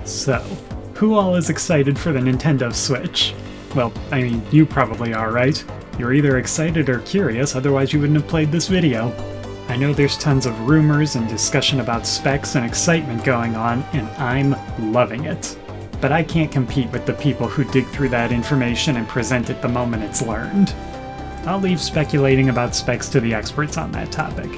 So, who all is excited for the Nintendo Switch? Well, I mean, you probably are, right? You're either excited or curious, otherwise you wouldn't have played this video. I know there's tons of rumors and discussion about specs and excitement going on, and I'm loving it. But I can't compete with the people who dig through that information and present it the moment it's learned. I'll leave speculating about specs to the experts on that topic.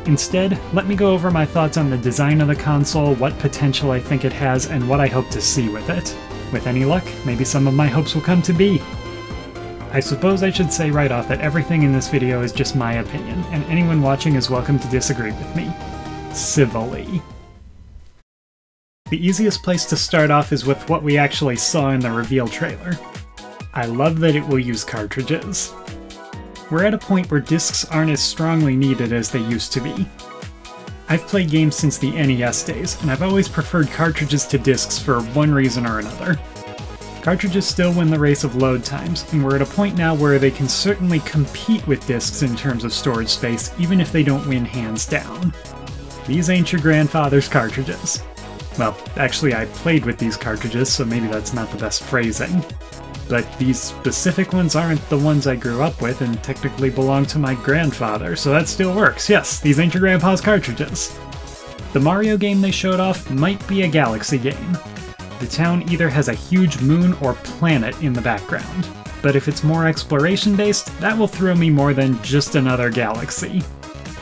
Instead, let me go over my thoughts on the design of the console, what potential I think it has, and what I hope to see with it. With any luck, maybe some of my hopes will come to be. I suppose I should say right off that everything in this video is just my opinion, and anyone watching is welcome to disagree with me. Civilly. The easiest place to start off is with what we actually saw in the reveal trailer. I love that it will use cartridges. We're at a point where discs aren't as strongly needed as they used to be. I've played games since the NES days, and I've always preferred cartridges to discs for one reason or another. Cartridges still win the race of load times, and we're at a point now where they can certainly compete with discs in terms of storage space, even if they don't win hands down. These ain't your grandfather's cartridges. Well, actually I played with these cartridges, so maybe that's not the best phrasing. But these specific ones aren't the ones I grew up with and technically belong to my grandfather, so that still works. Yes, these ain't your grandpa's cartridges. The Mario game they showed off might be a Galaxy game. The town either has a huge moon or planet in the background. But if it's more exploration-based, that will thrill me more than just another Galaxy.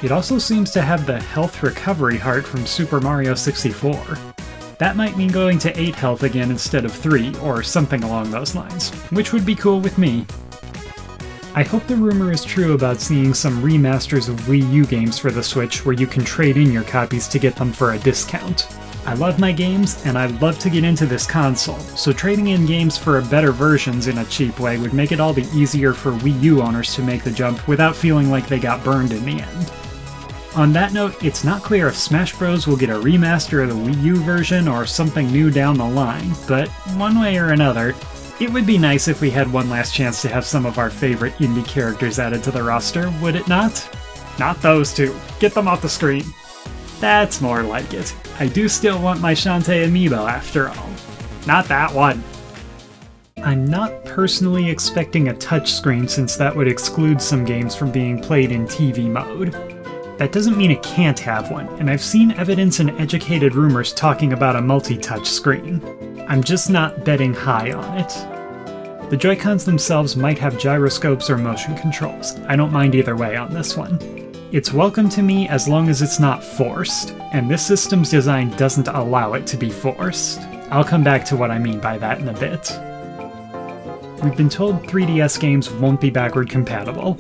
It also seems to have the health recovery heart from Super Mario 64. That might mean going to 8 health again instead of 3, or something along those lines, which would be cool with me. I hope the rumor is true about seeing some remasters of Wii U games for the Switch where you can trade in your copies to get them for a discount. I love my games, and I'd love to get into this console, so trading in games for better versions in a cheap way would make it all the easier for Wii U owners to make the jump without feeling like they got burned in the end. On that note, it's not clear if Smash Bros. Will get a remaster of the Wii U version or something new down the line, but one way or another, it would be nice if we had one last chance to have some of our favorite indie characters added to the roster, would it not? Not those two. Get them off the screen. That's more like it. I do still want my Shantae amiibo after all. Not that one. I'm not personally expecting a touchscreen since that would exclude some games from being played in TV mode. That doesn't mean it can't have one, and I've seen evidence and educated rumors talking about a multi-touch screen. I'm just not betting high on it. The Joy-Cons themselves might have gyroscopes or motion controls. I don't mind either way on this one. It's welcome to me as long as it's not forced, and this system's design doesn't allow it to be forced. I'll come back to what I mean by that in a bit. We've been told 3DS games won't be backward compatible.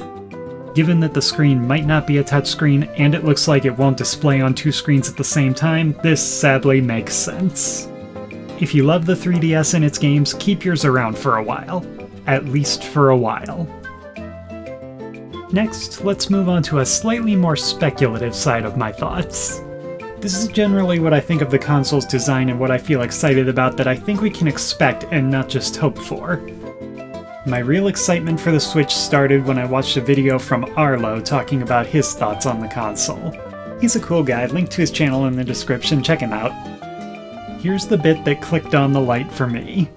Given that the screen might not be a touchscreen, and it looks like it won't display on 2 screens at the same time, this sadly makes sense. If you love the 3DS and its games, keep yours around for a while. At least for a while. Next, let's move on to a slightly more speculative side of my thoughts. This is generally what I think of the console's design and what I feel excited about that I think we can expect and not just hope for. My real excitement for the Switch started when I watched a video from Arlo talking about his thoughts on the console. He's a cool guy, link to his channel in the description, check him out. Here's the bit that clicked on the light for me.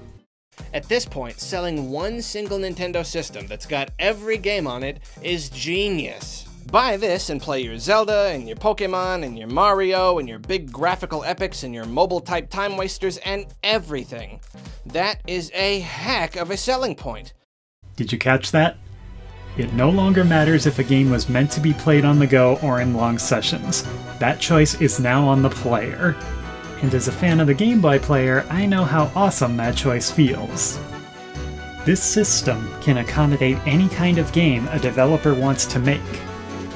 At this point, selling one single Nintendo system that's got every game on it is genius. Buy this and play your Zelda, and your Pokemon, and your Mario, and your big graphical epics, and your mobile-type time wasters, and everything. That is a heck of a selling point. Did you catch that? It no longer matters if a game was meant to be played on the go or in long sessions. That choice is now on the player. And as a fan of the Game Boy player, I know how awesome that choice feels. This system can accommodate any kind of game a developer wants to make.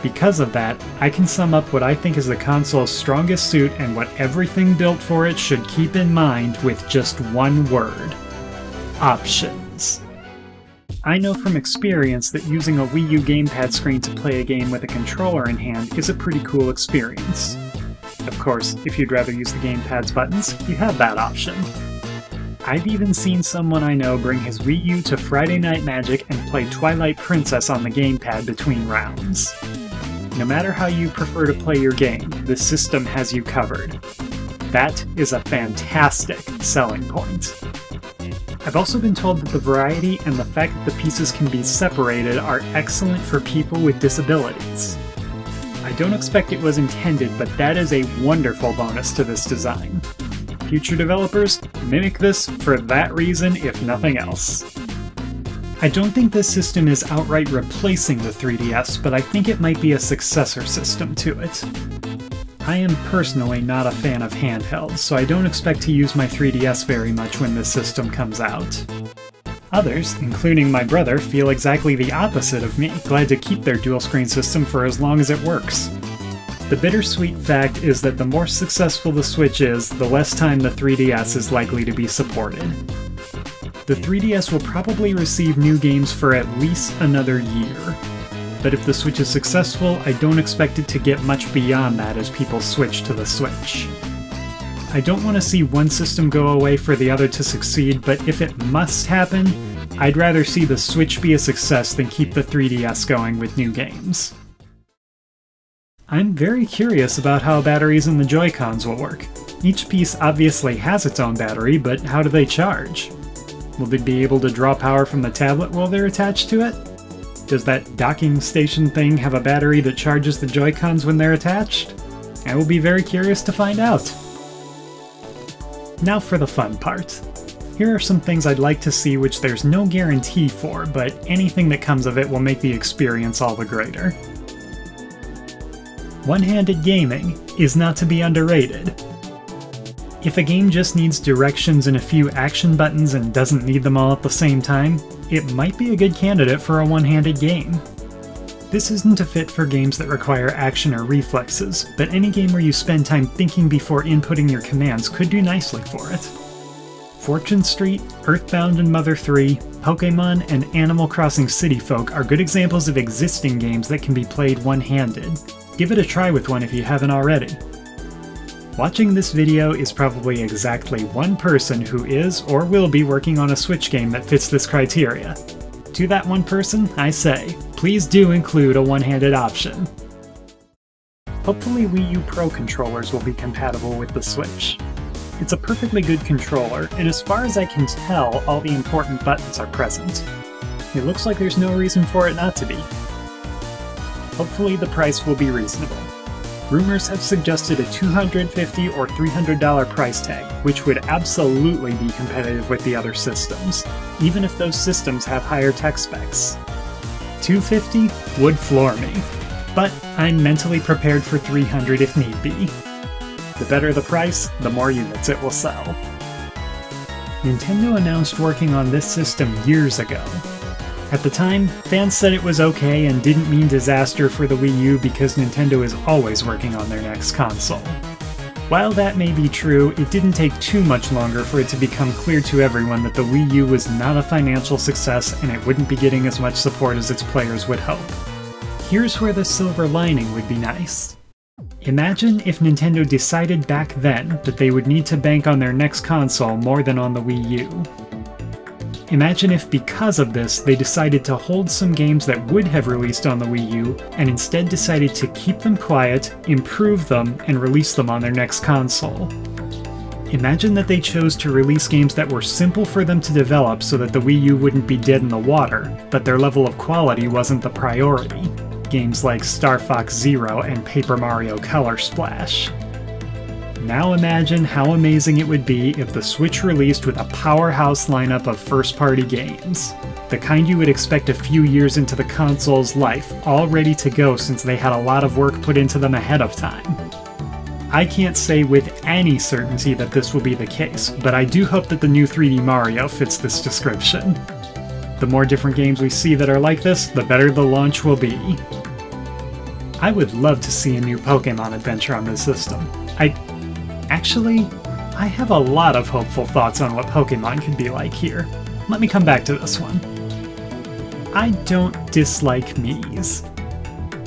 Because of that, I can sum up what I think is the console's strongest suit and what everything built for it should keep in mind with just one word. Options. I know from experience that using a Wii U gamepad screen to play a game with a controller in hand is a pretty cool experience. Of course, if you'd rather use the gamepad's buttons, you have that option. I've even seen someone I know bring his Wii U to Friday Night Magic and play Twilight Princess on the gamepad between rounds. No matter how you prefer to play your game, the system has you covered. That is a fantastic selling point. I've also been told that the variety and the fact that the pieces can be separated are excellent for people with disabilities. I don't expect it was intended, but that is a wonderful bonus to this design. Future developers, mimic this for that reason, if nothing else. I don't think this system is outright replacing the 3DS, but I think it might be a successor system to it. I am personally not a fan of handhelds, so I don't expect to use my 3DS very much when this system comes out. Others, including my brother, feel exactly the opposite of me, glad to keep their dual-screen system for as long as it works. The bittersweet fact is that the more successful the Switch is, the less time the 3DS is likely to be supported. The 3DS will probably receive new games for at least another year. But if the Switch is successful, I don't expect it to get much beyond that as people switch to the Switch. I don't want to see one system go away for the other to succeed, but if it must happen, I'd rather see the Switch be a success than keep the 3DS going with new games. I'm very curious about how batteries in the Joy-Cons will work. Each piece obviously has its own battery, but how do they charge? Will they be able to draw power from the tablet while they're attached to it? Does that docking station thing have a battery that charges the Joy-Cons when they're attached? I will be very curious to find out. Now for the fun part. Here are some things I'd like to see which there's no guarantee for, but anything that comes of it will make the experience all the greater. One-handed gaming is not to be underrated. If a game just needs directions and a few action buttons and doesn't need them all at the same time, it might be a good candidate for a one-handed game. This isn't a fit for games that require action or reflexes, but any game where you spend time thinking before inputting your commands could do nicely for it. Fortune Street, Earthbound and Mother 3, Pokémon, and Animal Crossing City Folk are good examples of existing games that can be played one-handed. Give it a try with one if you haven't already. Watching this video is probably exactly one person who is or will be working on a Switch game that fits this criteria. To that one person, I say, please do include a one-handed option. Hopefully Wii U Pro controllers will be compatible with the Switch. It's a perfectly good controller, and as far as I can tell, all the important buttons are present. It looks like there's no reason for it not to be. Hopefully the price will be reasonable. Rumors have suggested a $250 or $300 price tag, which would absolutely be competitive with the other systems, even if those systems have higher tech specs. $250 would floor me, but I'm mentally prepared for $300 if need be. The better the price, the more units it will sell. Nintendo announced working on this system years ago. At the time, fans said it was okay and didn't mean disaster for the Wii U because Nintendo is always working on their next console. While that may be true, it didn't take too much longer for it to become clear to everyone that the Wii U was not a financial success and it wouldn't be getting as much support as its players would hope. Here's where the silver lining would be nice. Imagine if Nintendo decided back then that they would need to bank on their next console more than on the Wii U. Imagine if because of this they decided to hold some games that would have released on the Wii U and instead decided to keep them quiet, improve them, and release them on their next console. Imagine that they chose to release games that were simple for them to develop so that the Wii U wouldn't be dead in the water, but their level of quality wasn't the priority. Games like Star Fox Zero and Paper Mario Color Splash. Now imagine how amazing it would be if the Switch released with a powerhouse lineup of first-party games. The kind you would expect a few years into the console's life, all ready to go since they had a lot of work put into them ahead of time. I can't say with any certainty that this will be the case, but I do hope that the new 3D Mario fits this description. The more different games we see that are like this, the better the launch will be. I would love to see a new Pokémon adventure on this system. Actually, I have a lot of hopeful thoughts on what Pokémon could be like here. Let me come back to this one. I don't dislike Miis.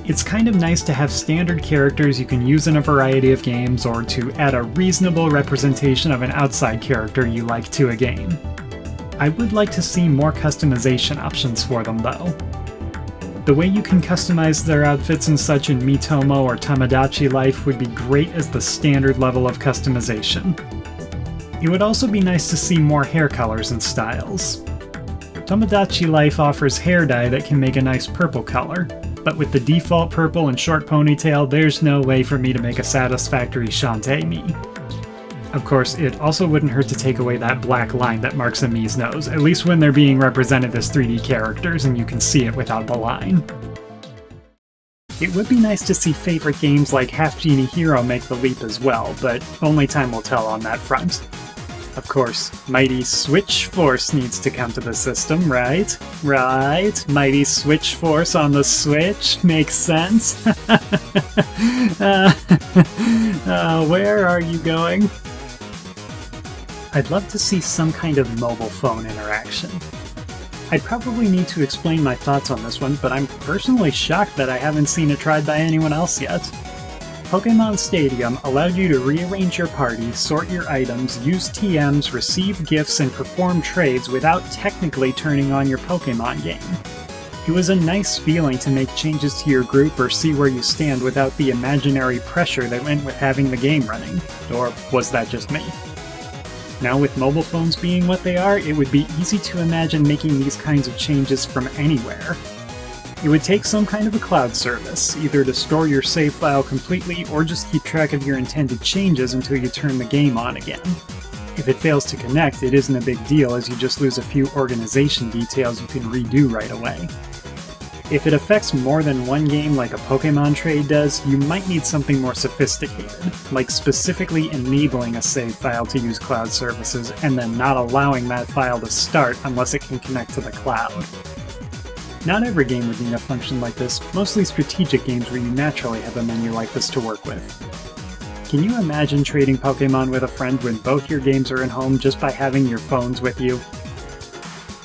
It's kind of nice to have standard characters you can use in a variety of games, or to add a reasonable representation of an outside character you like to a game. I would like to see more customization options for them though. The way you can customize their outfits and such in Miitomo or Tomodachi Life would be great as the standard level of customization. It would also be nice to see more hair colors and styles. Tomodachi Life offers hair dye that can make a nice purple color, but with the default purple and short ponytail, there's no way for me to make a satisfactory Shantae Mii. Of course, it also wouldn't hurt to take away that black line that marks a Mii's nose, at least when they're being represented as 3D characters and you can see it without the line. It would be nice to see favorite games like Half Genie Hero make the leap as well, but only time will tell on that front. Of course, Mighty Switch Force needs to come to the system, right? Right? Mighty Switch Force on the Switch? Makes sense? Where are you going? I'd love to see some kind of mobile phone interaction. I'd probably need to explain my thoughts on this one, but I'm personally shocked that I haven't seen it tried by anyone else yet. Pokémon Stadium allowed you to rearrange your party, sort your items, use TMs, receive gifts, and perform trades without technically turning on your Pokémon game. It was a nice feeling to make changes to your group or see where you stand without the imaginary pressure that went with having the game running. Or was that just me? Now with mobile phones being what they are, it would be easy to imagine making these kinds of changes from anywhere. It would take some kind of a cloud service, either to store your save file completely or just keep track of your intended changes until you turn the game on again. If it fails to connect, it isn't a big deal as you just lose a few organization details you can redo right away. If it affects more than one game like a Pokémon trade does, you might need something more sophisticated, like specifically enabling a save file to use cloud services and then not allowing that file to start unless it can connect to the cloud. Not every game would need a function like this, mostly strategic games where you naturally have a menu like this to work with. Can you imagine trading Pokémon with a friend when both your games are at home just by having your phones with you?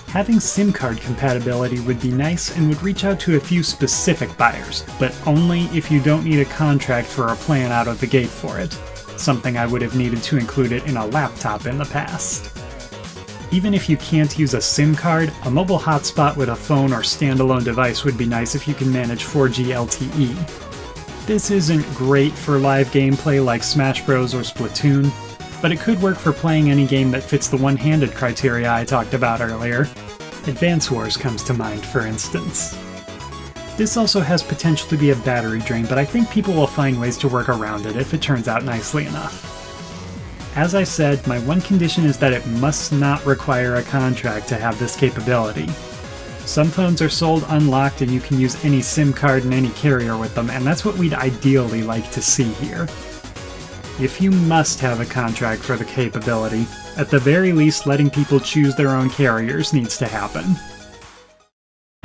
Having SIM card compatibility would be nice and would reach out to a few specific buyers, but only if you don't need a contract for a plan out of the gate for it, something I would have needed to include it in a laptop in the past. Even if you can't use a SIM card, a mobile hotspot with a phone or standalone device would be nice if you can manage 4G LTE. This isn't great for live gameplay like Smash Bros. Or Splatoon, but it could work for playing any game that fits the one-handed criteria I talked about earlier. Advance Wars comes to mind, for instance. This also has potential to be a battery drain, but I think people will find ways to work around it if it turns out nicely enough. As I said, my one condition is that it must not require a contract to have this capability. Some phones are sold unlocked and you can use any SIM card and any carrier with them, and that's what we'd ideally like to see here. If you must have a contract for the capability, at the very least letting people choose their own carriers needs to happen.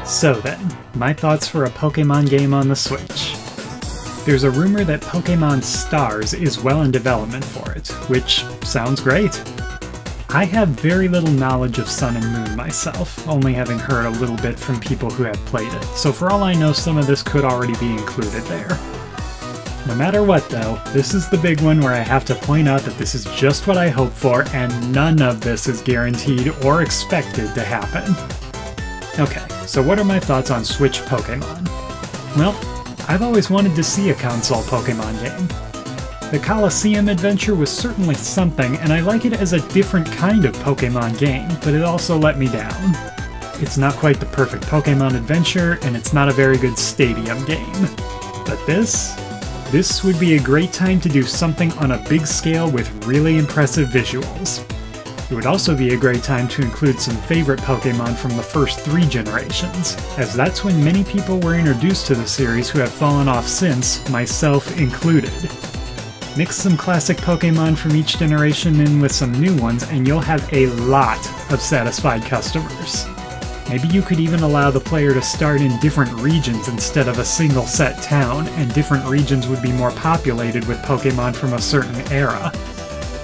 So then, my thoughts for a Pokémon game on the Switch. There's a rumor that Pokémon Stars is well in development for it, which sounds great. I have very little knowledge of Sun and Moon myself, only having heard a little bit from people who have played it, so for all I know some of this could already be included there. No matter what though, this is the big one where I have to point out that this is just what I hope for and none of this is guaranteed or expected to happen. Okay, so what are my thoughts on Switch Pokémon? Well, I've always wanted to see a console Pokémon game. The Colosseum adventure was certainly something, and I like it as a different kind of Pokémon game, but it also let me down. It's not quite the perfect Pokémon adventure, and it's not a very good stadium game. But this would be a great time to do something on a big scale with really impressive visuals. It would also be a great time to include some favorite Pokémon from the first 3 generations, as that's when many people were introduced to the series who have fallen off since, myself included. Mix some classic Pokémon from each generation in with some new ones and you'll have a lot of satisfied customers. Maybe you could even allow the player to start in different regions instead of a single set town, and different regions would be more populated with Pokémon from a certain era.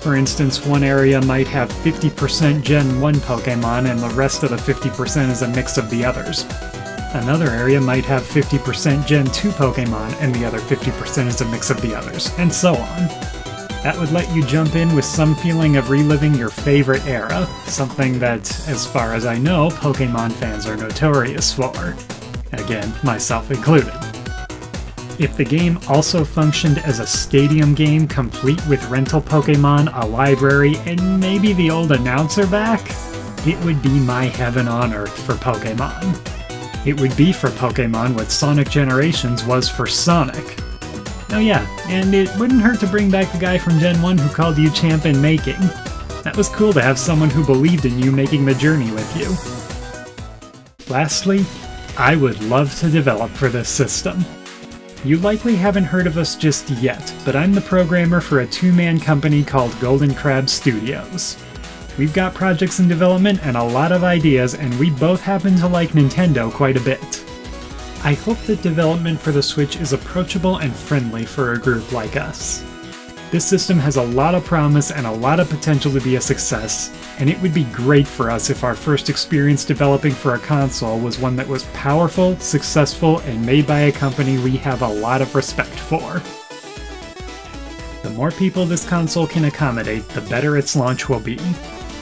For instance, one area might have 50% Gen 1 Pokémon and the rest of the 50% is a mix of the others. Another area might have 50% Gen 2 Pokémon and the other 50% is a mix of the others, and so on. That would let you jump in with some feeling of reliving your favorite era, something that, as far as I know, Pokémon fans are notorious for. Again, myself included. If the game also functioned as a stadium game complete with rental Pokemon, a library, and maybe the old announcer back, it would be my heaven on earth for Pokemon. It would be for Pokemon what Sonic Generations was for Sonic. Oh yeah, and it wouldn't hurt to bring back the guy from Gen 1 who called you champ in making. That was cool to have someone who believed in you making the journey with you. Lastly, I would love to develop for this system. You likely haven't heard of us just yet, but I'm the programmer for a two-man company called Golden Crab Studios. We've got projects in development and a lot of ideas, and we both happen to like Nintendo quite a bit. I hope that development for the Switch is approachable and friendly for a group like us. This system has a lot of promise and a lot of potential to be a success, and it would be great for us if our first experience developing for a console was one that was powerful, successful, and made by a company we have a lot of respect for. The more people this console can accommodate, the better its launch will be.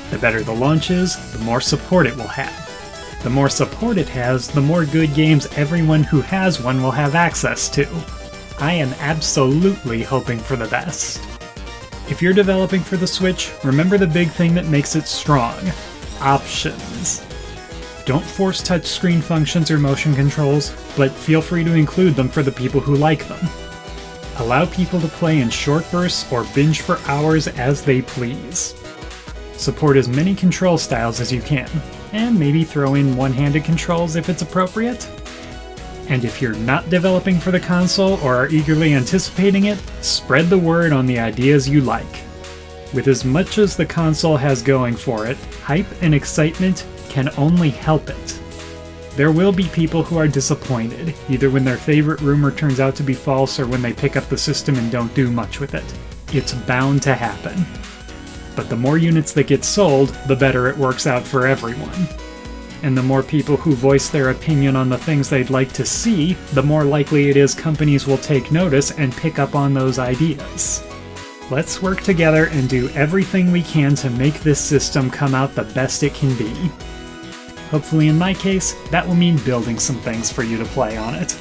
The better the launch is, the more support it will have. The more support it has, the more good games everyone who has one will have access to. I am absolutely hoping for the best. If you're developing for the Switch, remember the big thing that makes it strong: options. Don't force touchscreen functions or motion controls, but feel free to include them for the people who like them. Allow people to play in short bursts or binge for hours as they please. Support as many control styles as you can, and maybe throw in one-handed controls if it's appropriate. And if you're not developing for the console or are eagerly anticipating it, spread the word on the ideas you like. With as much as the console has going for it, hype and excitement can only help it. There will be people who are disappointed, either when their favorite rumor turns out to be false or when they pick up the system and don't do much with it. It's bound to happen. But the more units that get sold, the better it works out for everyone. And the more people who voice their opinion on the things they'd like to see, the more likely it is companies will take notice and pick up on those ideas. Let's work together and do everything we can to make this system come out the best it can be. Hopefully in my case, that will mean building some things for you to play on it.